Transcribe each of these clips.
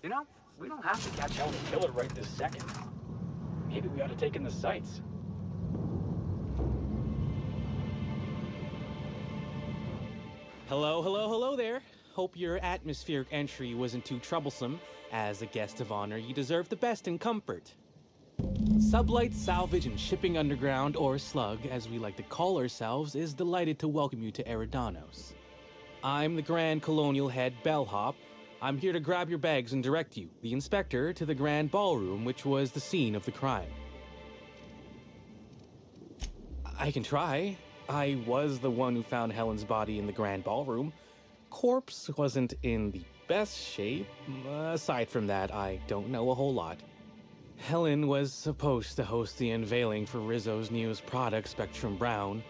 You know, we don't have to catch Helen's killer right this second. Maybe we ought to take in the sights. Hello, hello, hello there. Hope your atmospheric entry wasn't too troublesome. As a guest of honor, you deserve the best in comfort. Sublight Salvage and Shipping Underground, or Slug, as we like to call ourselves, is delighted to welcome you to Eridanos. I'm the Grand Colonial Head Bellhop. I'm here to grab your bags and direct you, the inspector, to the Grand Ballroom, which was the scene of the crime. I can try. I was the one who found Helen's body in the Grand Ballroom. Corpse wasn't in the best shape. Aside from that, I don't know a whole lot. Helen was supposed to host the unveiling for Rizzo's newest product, Spectrum Brown.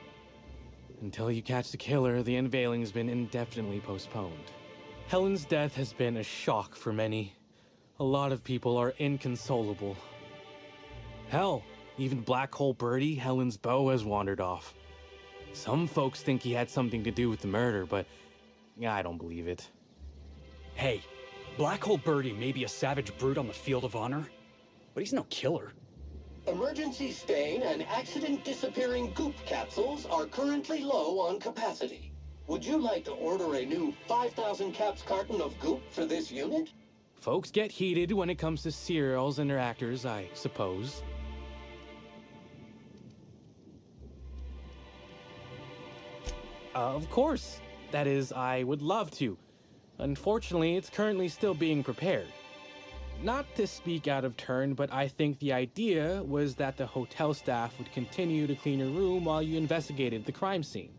Until you catch the killer, the unveiling's been indefinitely postponed. Helen's death has been a shock for many. A lot of people are inconsolable. Hell, even Black Hole Birdie, Helen's beau, has wandered off. Some folks think he had something to do with the murder, but I don't believe it. Hey, Black Hole Birdie may be a savage brute on the field of honor, but he's no killer. Emergency stain and accident disappearing goop capsules are currently low on capacity. Would you like to order a new 5,000 caps carton of goop for this unit? Folks get heated when it comes to serials and their actors, I suppose. Of course. That is, I would love to. Unfortunately, it's currently still being prepared. Not to speak out of turn, but I think the idea was that the hotel staff would continue to clean your room while you investigated the crime scene.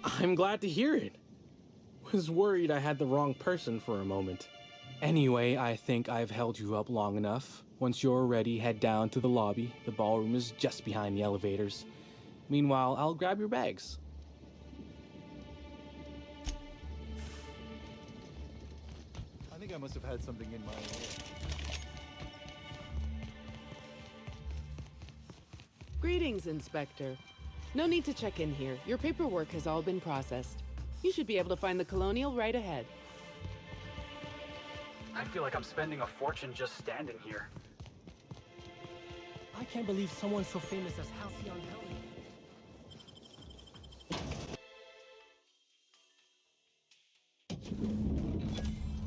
I'm glad to hear it. Was worried I had the wrong person for a moment. Anyway, I think I've held you up long enough. Once you're ready, head down to the lobby. The ballroom is just behind the elevators. Meanwhile, I'll grab your bags. I think I must have had something in my ear. Greetings, Inspector. No need to check in here. Your paperwork has all been processed. You should be able to find the Colonial right ahead. I feel like I'm spending a fortune just standing here. I can't believe someone so famous as Halcyon Helen.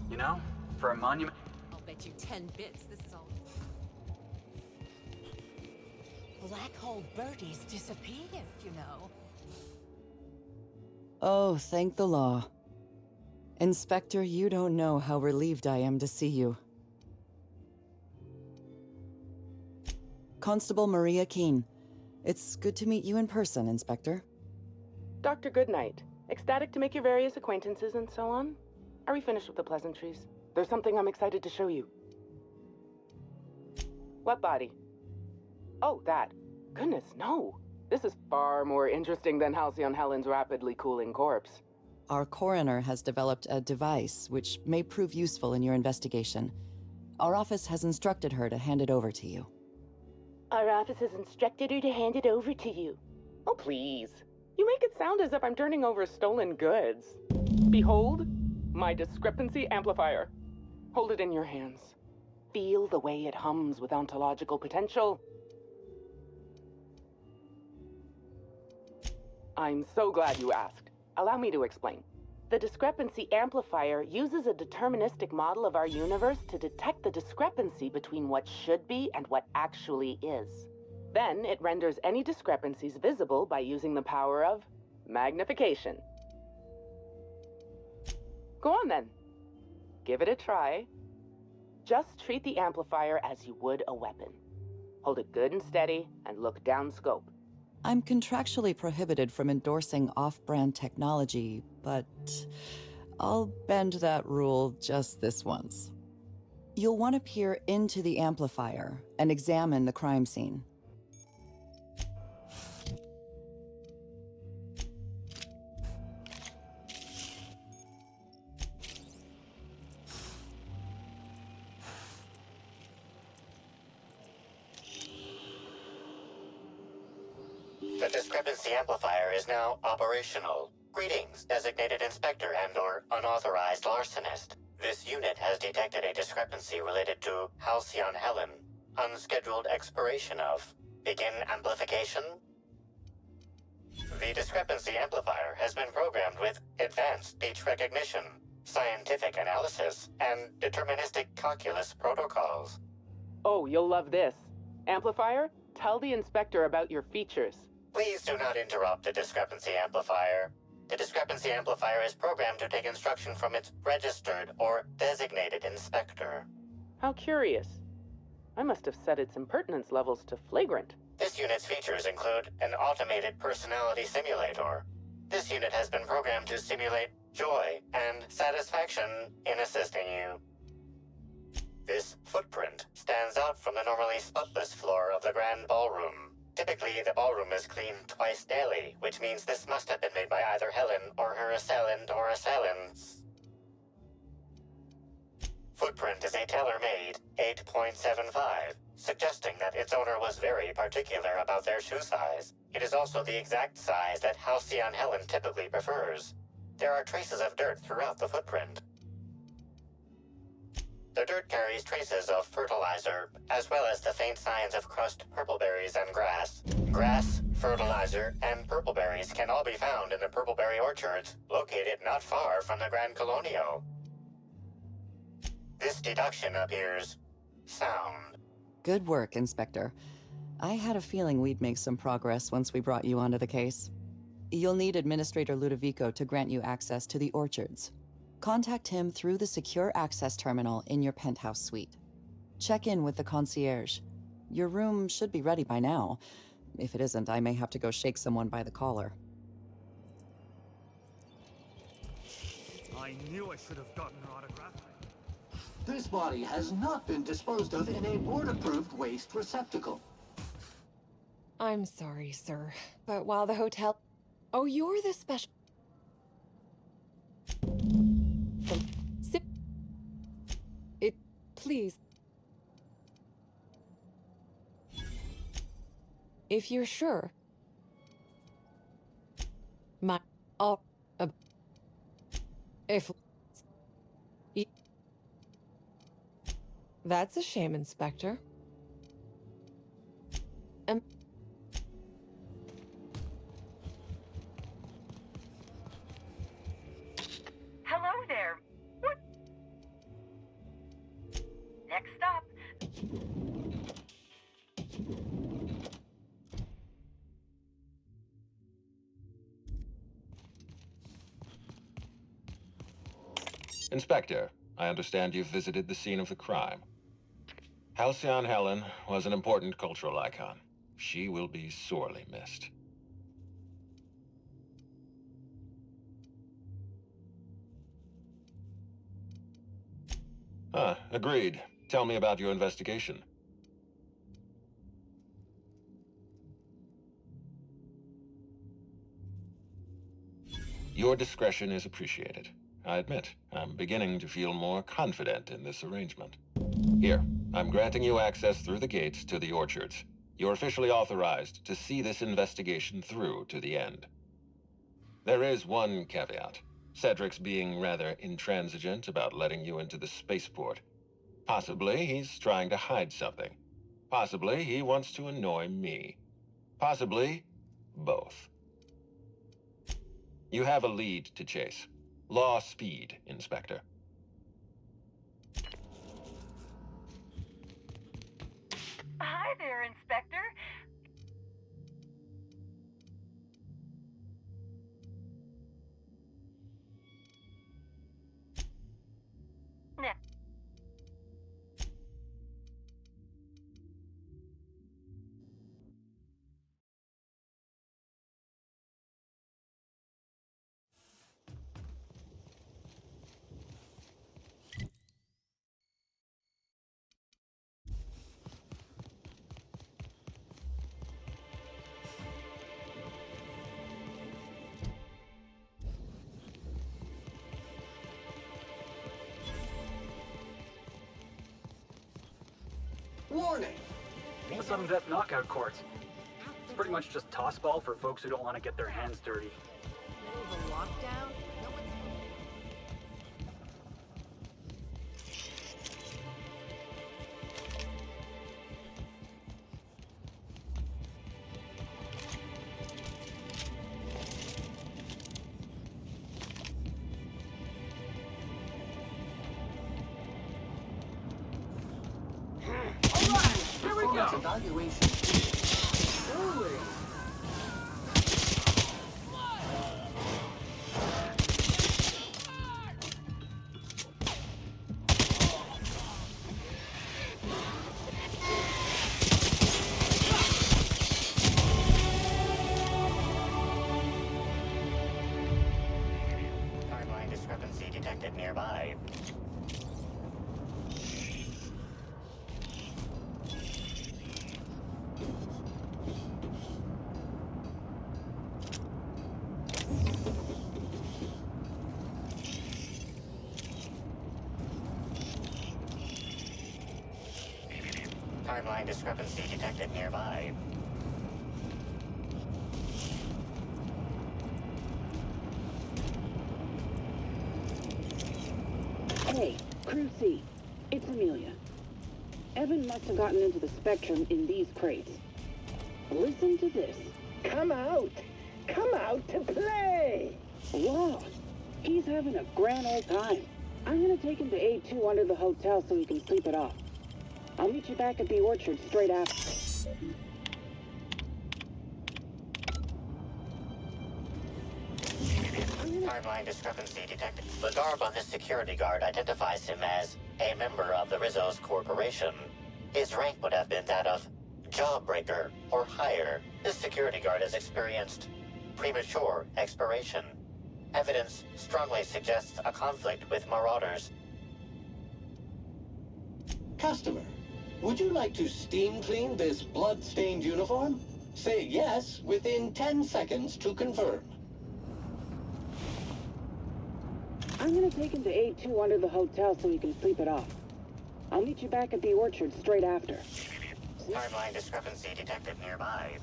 You know, for a monument... I'll bet you 10 bits this is all... Black Hole Birdie's disappeared, you know. Oh, thank the law. Inspector, you don't know how relieved I am to see you. Constable Maria Keene. It's good to meet you in person, Inspector. Dr. Goodnight. Ecstatic to make your various acquaintances and so on. Are we finished with the pleasantries? There's something I'm excited to show you. What body? Oh, that. Goodness, no. This is far more interesting than Halcyon Helen's rapidly cooling corpse. Our coroner has developed a device which may prove useful in your investigation. Our office has instructed her to hand it over to you. Our office has instructed her to hand it over to you. Oh, please. You make it sound as if I'm turning over stolen goods. Behold, my discrepancy amplifier. Hold it in your hands. Feel the way it hums with ontological potential. I'm so glad you asked. Allow me to explain. The discrepancy amplifier uses a deterministic model of our universe to detect the discrepancy between what should be and what actually is. Then it renders any discrepancies visible by using the power of magnification. Go on then. Give it a try. Just treat the amplifier as you would a weapon. Hold it good and steady and look down scope. I'm contractually prohibited from endorsing off-brand technology, but I'll bend that rule just this once. You'll want to peer into the amplifier and examine the crime scene. The discrepancy amplifier is now operational. Greetings, designated inspector and/or unauthorized larcenist. This unit has detected a discrepancy related to Halcyon Helen. Unscheduled expiration of. Begin amplification. The discrepancy amplifier has been programmed with advanced speech recognition, scientific analysis, and deterministic calculus protocols. Oh, you'll love this. Amplifier, tell the inspector about your features. Please do not interrupt the discrepancy amplifier. The discrepancy amplifier is programmed to take instruction from its registered or designated inspector. How curious. I must have set its impertinence levels to flagrant. This unit's features include an automated personality simulator. This unit has been programmed to simulate joy and satisfaction in assisting you. This footprint stands out from the normally spotless floor of the grand ballroom. Typically, the ballroom is cleaned twice daily, which means this must have been made by either Helen or her assailant or assailants. Footprint is a tailor-made 8.75, suggesting that its owner was very particular about their shoe size. It is also the exact size that Halcyon Helen typically prefers. There are traces of dirt throughout the footprint. The dirt carries traces of fertilizer, as well as the faint signs of crushed purpleberries and grass. Grass, fertilizer, and purpleberries can all be found in the purpleberry orchards, located not far from the Grand Colonio. This deduction appears sound. Good work, Inspector. I had a feeling we'd make some progress once we brought you onto the case. You'll need Administrator Ludovico to grant you access to the orchards. Contact him through the secure access terminal in your penthouse suite. Check in with the concierge. Your room should be ready by now. If it isn't, I may have to go shake someone by the collar. I knew I should have gotten her autograph. This body has not been disposed of in a board-approved waste receptacle. I'm sorry, sir, but while the hotel... Oh, you're the special... Sip... It... Please. If you're sure... My... I'll... If... That's a shame, Inspector. Hello there. What? Next stop. Inspector, I understand you've visited the scene of the crime. Halcyon Helen was an important cultural icon. She will be sorely missed. Agreed. Tell me about your investigation. Your discretion is appreciated. I admit, I'm beginning to feel more confident in this arrangement. Here, I'm granting you access through the gates to the orchards. You're officially authorized to see this investigation through to the end. There is one caveat. Cedric's being rather intransigent about letting you into the spaceport. Possibly he's trying to hide something. Possibly he wants to annoy me. Possibly both. You have a lead to chase. Law speed, Inspector. Hi there, Inspector. Now. Warning! Sudden death knockout courts. It's pretty much just toss ball for folks who don't want to get their hands dirty. Middle of a lockdown? No one's... Here we go. Evaluation. Truly. Timeline discrepancy detected nearby. Timeline discrepancy detected nearby. Hey, Crew C. It's Amelia. Evan must have gotten into the Spectrum in these crates. Listen to this. Come out! Come out to play! Wow, he's having a grand old time. I'm gonna take him to A2 under the hotel so he can sleep it off. I'll meet you back at the orchard straight after. Timeline discrepancy detected. The garb on this security guard identifies him as a member of the Rizzo's corporation. His rank would have been that of Jawbreaker or higher. This security guard has experienced premature expiration. Evidence strongly suggests a conflict with marauders. Customer, would you like to steam clean this blood-stained uniform? Say yes within 10 seconds to confirm. I'm gonna take him to A2 under the hotel so he can sleep it off. I'll meet you back at the orchard straight after. Timeline discrepancy detected nearby.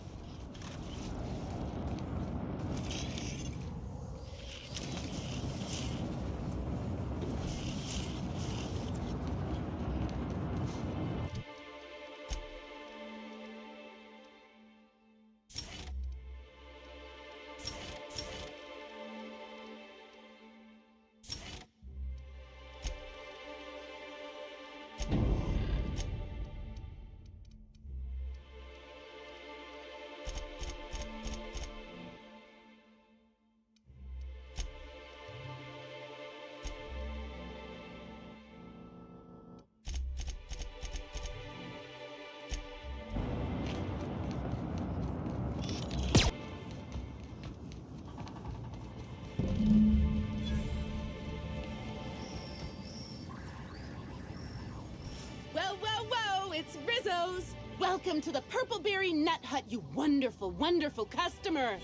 Whoa, whoa, whoa! It's Rizzo's! Welcome to the Purpleberry Nut Hut, you wonderful, wonderful customer!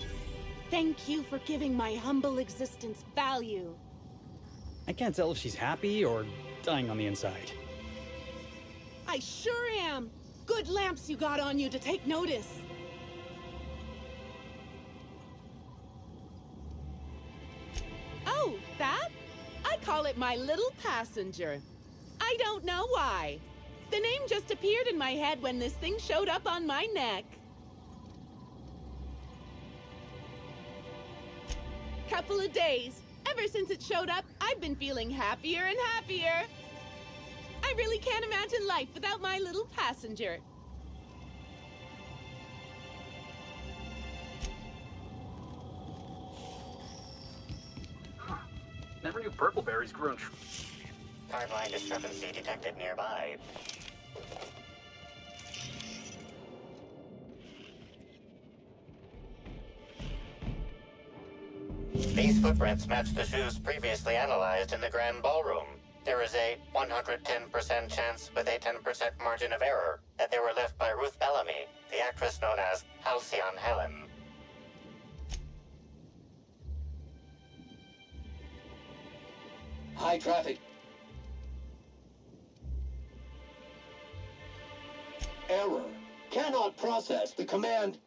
Thank you for giving my humble existence value. I can't tell if she's happy or dying on the inside. I sure am! Good lamps you got on you to take notice. Oh, that? I call it my little passenger. I don't know why. The name just appeared in my head when this thing showed up on my neck. Couple of days. Ever since it showed up, I've been feeling happier and happier. I really can't imagine life without my little passenger. Never knew purpleberries grew on Timeline discrepancy detected nearby. These footprints match the shoes previously analyzed in the Grand Ballroom. There is a 110% chance with a 10% margin of error that they were left by Ruth Bellamy, the actress known as Halcyon Helen. High traffic. Error. Cannot process the command.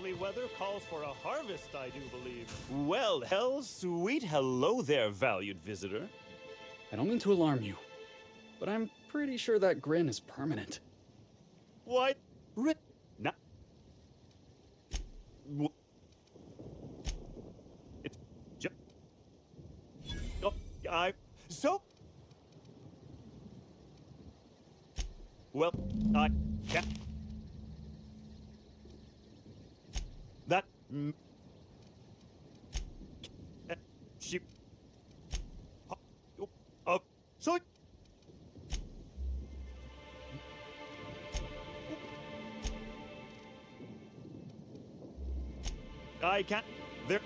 stormy weather calls for a harvest, I do believe. Well, sweet hello there, valued visitor. I don't mean to alarm you, but I'm pretty sure that grin is permanent. What? Not. It's just. Oh, so. Well, I can't. That. She. So. I can't. There.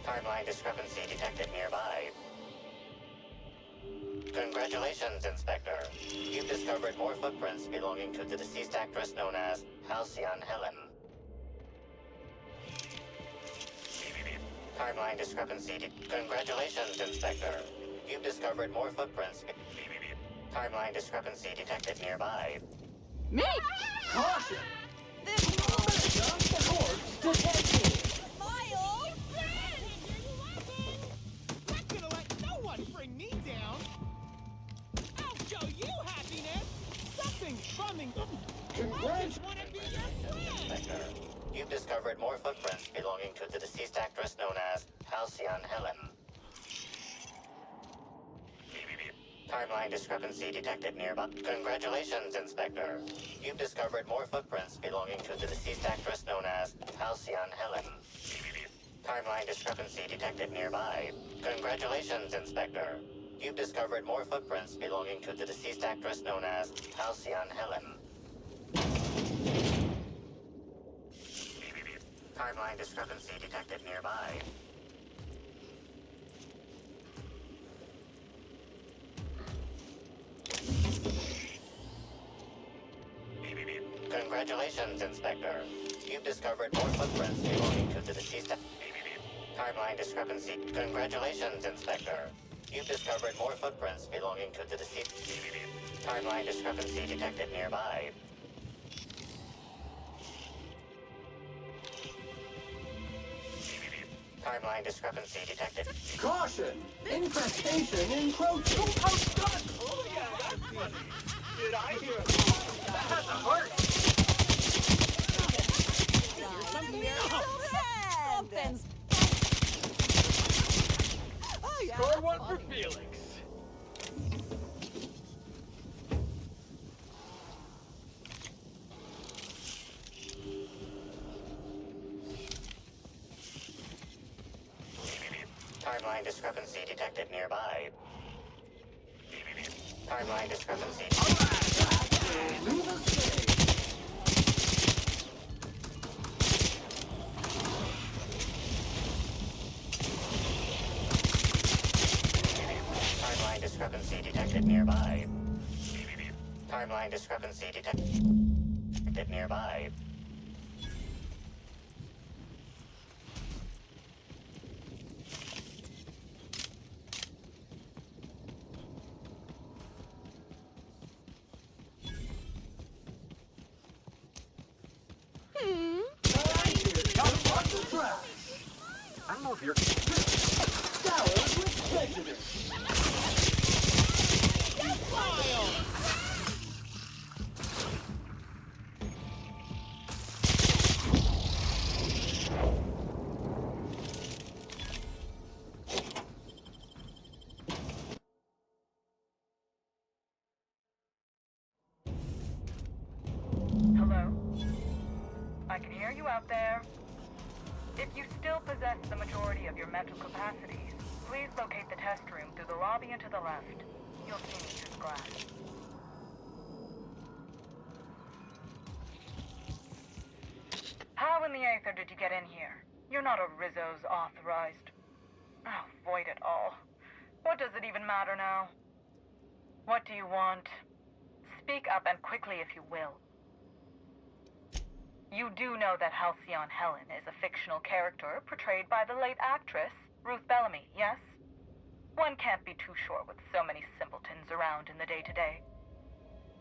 Timeline discrepancy detected nearby. Congratulations, Inspector. You've discovered more footprints belonging to the deceased actress known as Halcyon Helen. Timeline discrepancy. Congratulations, Inspector. You've discovered more footprints. Timeline discrepancy detected nearby. Me! Caution! This The corpse detected! my old friend! Not gonna let no one bring me down! I'll show you happiness! Something's bumming! I just wanna be your friend! Inspector, you've discovered more footprints belonging to the deceased actress known as Halcyon Helen. Timeline discrepancy detected nearby. Congratulations, Inspector. You've discovered more footprints belonging to the deceased actress known as Halcyon Helen. Timeline discrepancy detected nearby. Congratulations, Inspector. You've discovered more footprints belonging to the deceased actress known as Halcyon Helen. Timeline discrepancy detected nearby. Congratulations, Inspector. You've discovered more footprints belonging to the deceased. Timeline discrepancy. Congratulations, Inspector. You've discovered more footprints belonging to the deceased. Timeline discrepancy detected nearby. Timeline discrepancy detected. Caution! Infestation encroaching! Oh yeah, that's funny! Did I hear? That has a heart! Something's... Oh, yeah, Score one for Felix! Timeline discrepancy detected nearby. Timeline discrepancy. To the stage! Timeline discrepancy detected nearby. Timeline discrepancy detected nearby. I don't know if you're scoured with prejudice. Hello? I can hear you out there. If you still possess the majority of your mental capacities, please locate the test room through the lobby and to the left. You'll see me through the glass. How in the Aether did you get in here? You're not a Rizzo's authorized. Oh, void it all. What does it even matter now? What do you want? Speak up and quickly if you will. You do know that Halcyon Helen is a fictional character portrayed by the late actress, Ruth Bellamy, yes? One can't be too sure with so many simpletons around in the day-to-day.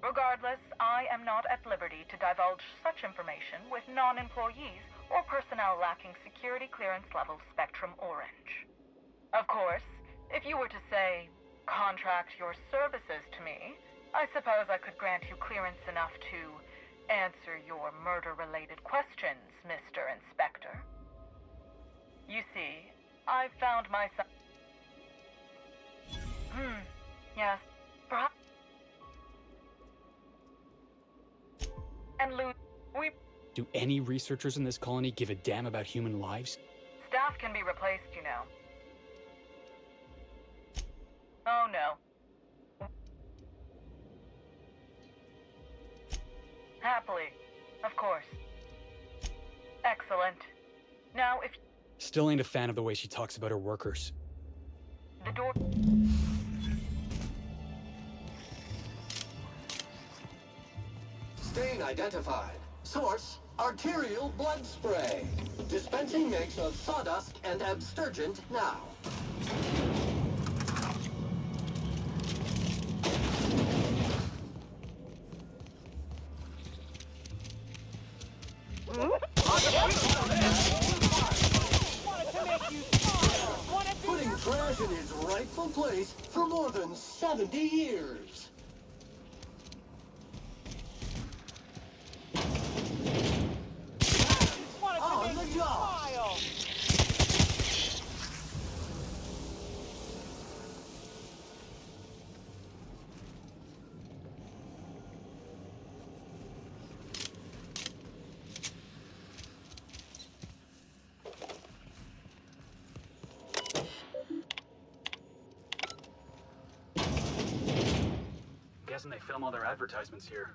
Regardless, I am not at liberty to divulge such information with non-employees or personnel lacking security clearance level Spectrum Orange. Of course, if you were to say, contract your services to me, I suppose I could grant you clearance enough to answer your murder-related questions, Mr. Inspector. You see, I've found myself... yes, perhaps... And we... Do any researchers in this colony give a damn about human lives? Staff can be replaced, you know. Oh, no. Happily, of course. Excellent. Now, if... Still ain't a fan of the way she talks about her workers. The door... Stain identified. Source, arterial blood spray. Dispensing mix of sawdust and abstergent now. Putting trash in its rightful place for more than 70 years. On the job. Guessing they film all their advertisements here.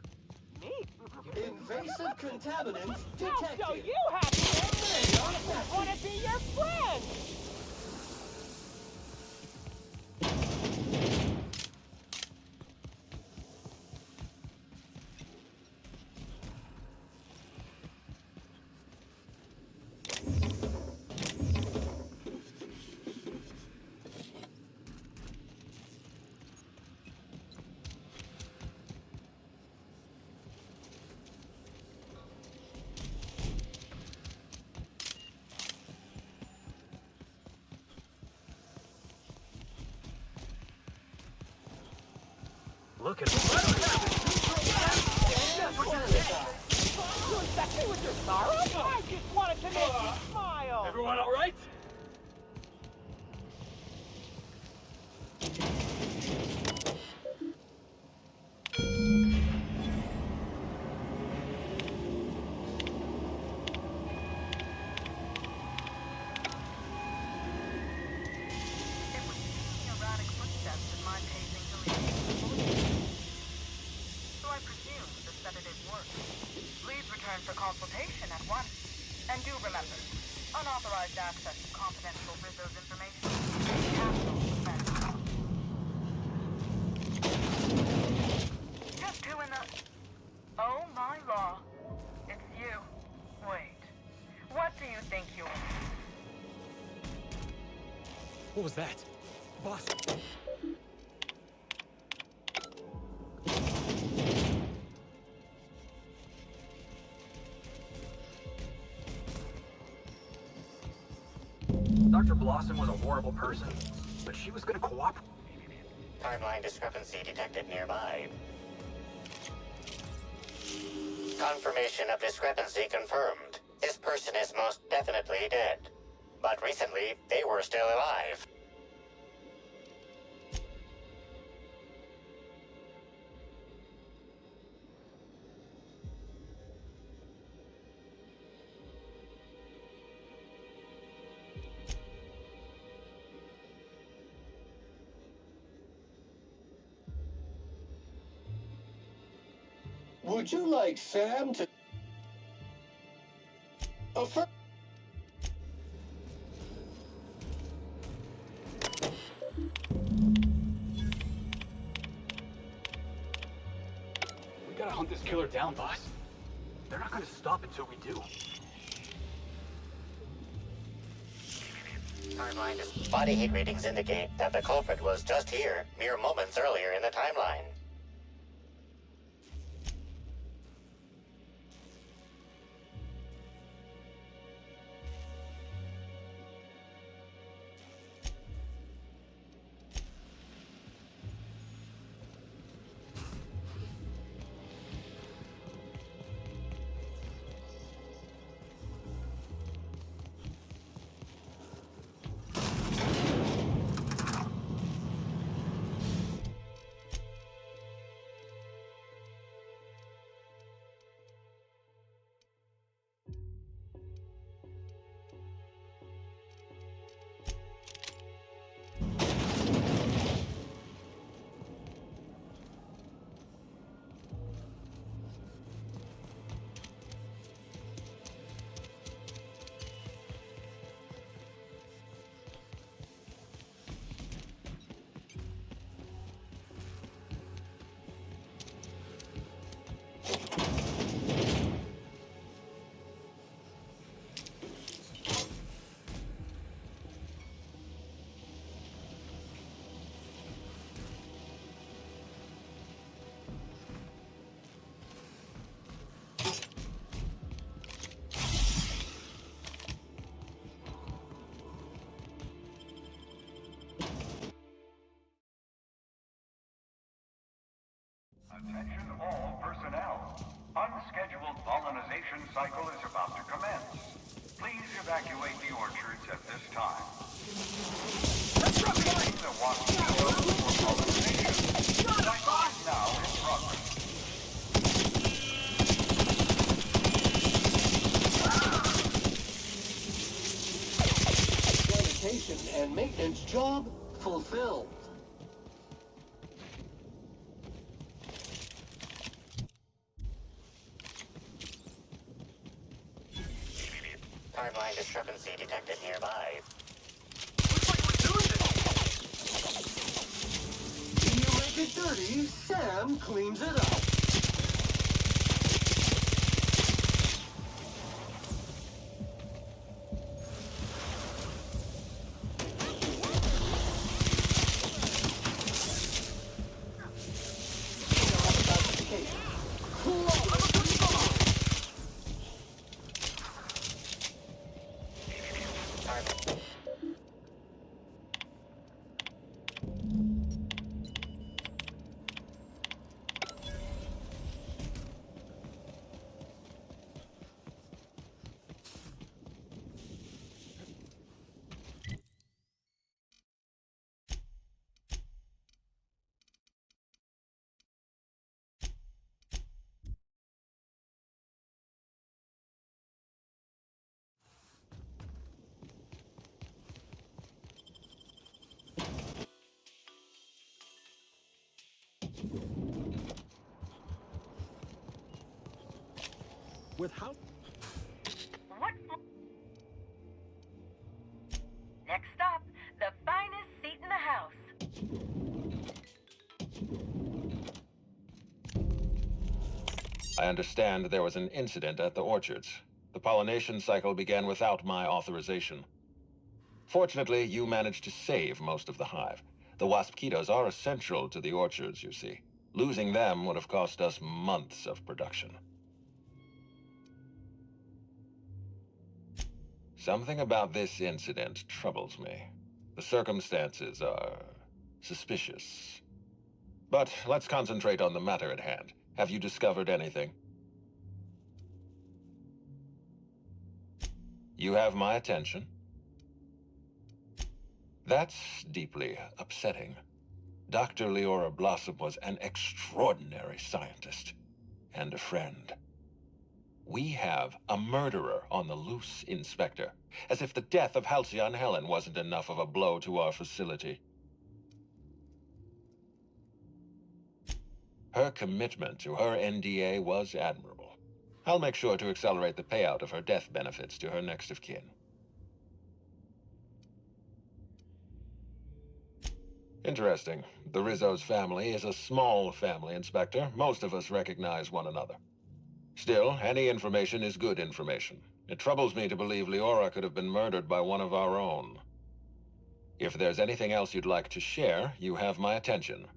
Invasive contaminants detected. I'll show you happiness! I want to be your friend! Look at You infect me with your sorrow? I just wanted to make you smile! Everyone all right? For consultation at once. And do remember, unauthorized access to confidential Rizzo's information is capital offense. Just two in the... Oh my law. It's you. Wait. What do you think you're... What was that? Boss. Dr. Blossom was a horrible person, but she was gonna cooperate. Timeline discrepancy detected nearby. Confirmation of discrepancy confirmed. This person is most definitely dead. But recently, they were still alive. Would you like Sam to... Affirm... We gotta hunt this killer down, boss. They're not gonna stop until we do. Timeline body heat readings indicate that the culprit was just here, mere moments earlier in the timeline. Attention all personnel. Unscheduled pollinization cycle is about to commence. Please evacuate the orchards at this time. Releasing the waspitos for pollination. Cycle is now in progress. Sanitation and maintenance job fulfilled. Timeline discrepancy detected nearby. You make it dirty, Sam cleans it up. With how? What? Next stop, the finest seat in the house. I understand there was an incident at the orchards. The pollination cycle began without my authorization. Fortunately, you managed to save most of the hive. The waspitos are essential to the orchards, you see. Losing them would have cost us months of production. Something about this incident troubles me. The circumstances are suspicious. But let's concentrate on the matter at hand. Have you discovered anything? You have my attention. That's deeply upsetting. Dr. Leora Blossom was an extraordinary scientist and a friend. We have a murderer on the loose, Inspector. As if the death of Halcyon Helen wasn't enough of a blow to our facility. Her commitment to her NDA was admirable. I'll make sure to accelerate the payout of her death benefits to her next of kin. Interesting. The Rizzo's family is a small family, Inspector. Most of us recognize one another. Still, any information is good information. It troubles me to believe Leora could have been murdered by one of our own. If there's anything else you'd like to share, you have my attention.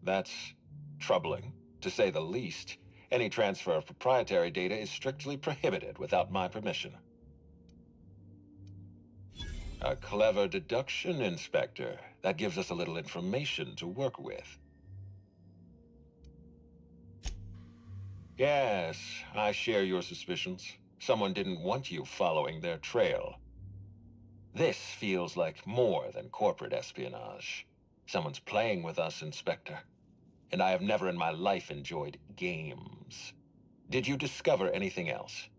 That's troubling, to say the least. Any transfer of proprietary data is strictly prohibited without my permission. A clever deduction, Inspector. That gives us a little information to work with. Yes, I share your suspicions. Someone didn't want you following their trail. This feels like more than corporate espionage. Someone's playing with us, Inspector. And I have never in my life enjoyed games. Did you discover anything else?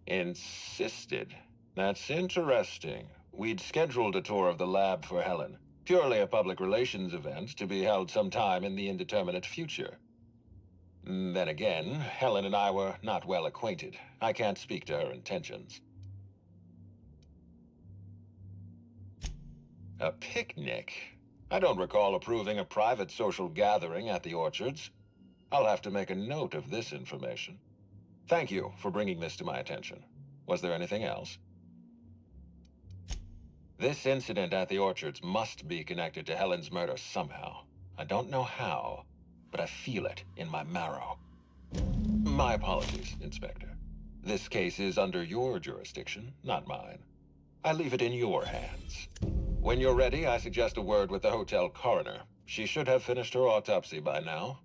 Insisted. That's interesting. We'd scheduled a tour of the lab for Helen. Purely a public relations event to be held sometime in the indeterminate future. Then again, Helen and I were not well acquainted. I can't speak to her intentions. A picnic? I don't recall approving a private social gathering at the orchards. I'll have to make a note of this information. Thank you for bringing this to my attention. Was there anything else? This incident at the orchards must be connected to Helen's murder somehow. I don't know how, but I feel it in my marrow. My apologies, Inspector. This case is under your jurisdiction, not mine. I leave it in your hands. When you're ready, I suggest a word with the hotel coroner. She should have finished her autopsy by now.